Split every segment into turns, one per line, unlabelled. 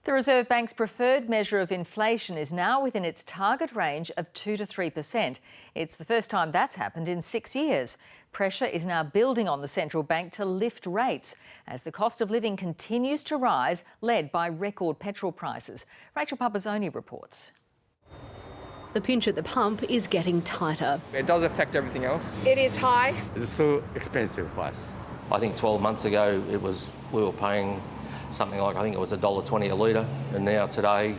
The Reserve Bank's preferred measure of inflation is now within its target range of 2 to 3%. It's the first time that's happened in 6 years. Pressure is now building on the central bank to lift rates as the cost of living continues to rise, led by record petrol prices. Rachel Papazoni reports.
The pinch at the pump is getting tighter.
It does affect everything else.
It is high.
It's so expensive for us.
I think 12 months ago we were paying something like, I think it was $1.20 a litre, and now today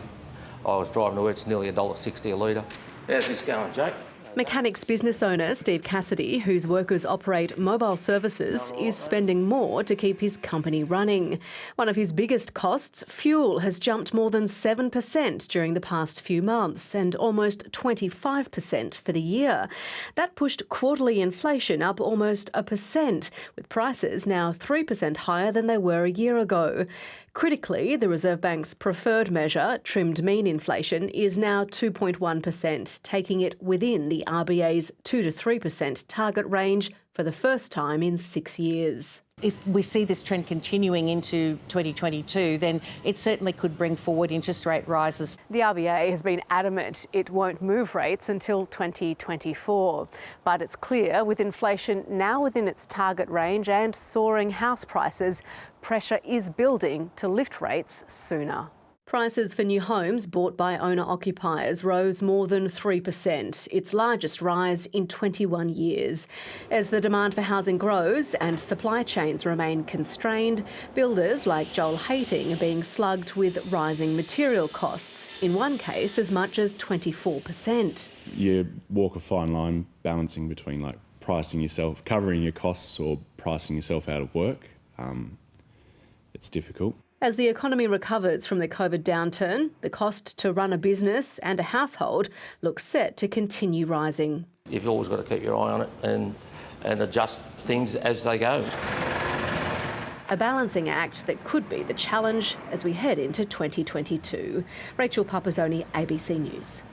I was driving to work, it's nearly $1.60 a litre. How's this going, Jake?
Mechanics business owner Steve Cassidy, whose workers operate mobile services, is spending more to keep his company running. One of his biggest costs, fuel, has jumped more than 7% during the past few months and almost 25% for the year. That pushed quarterly inflation up almost 1%, with prices now 3% higher than they were a year ago. Critically, the Reserve Bank's preferred measure, trimmed mean inflation, is now 2.1%, taking it within the RBA's 2 to 3% target range for the first time in 6 years.
If we see this trend continuing into 2022, then it certainly could bring forward interest rate rises.
The RBA has been adamant it won't move rates until 2024. But it's clear, with inflation now within its target range and soaring house prices, pressure is building to lift rates sooner. Prices for new homes bought by owner-occupiers rose more than 3%, its largest rise in 21 years. As the demand for housing grows and supply chains remain constrained, builders like Joel Hating are being slugged with rising material costs, in one case as much as 24%.
You walk a fine line balancing between pricing yourself, covering your costs, or pricing yourself out of work. It's difficult.
As the economy recovers from the COVID downturn, the cost to run a business and a household looks set to continue rising.
You've always got to keep your eye on it and adjust things as they go.
A balancing act that could be the challenge as we head into 2022. Rachel Papazoni, ABC News.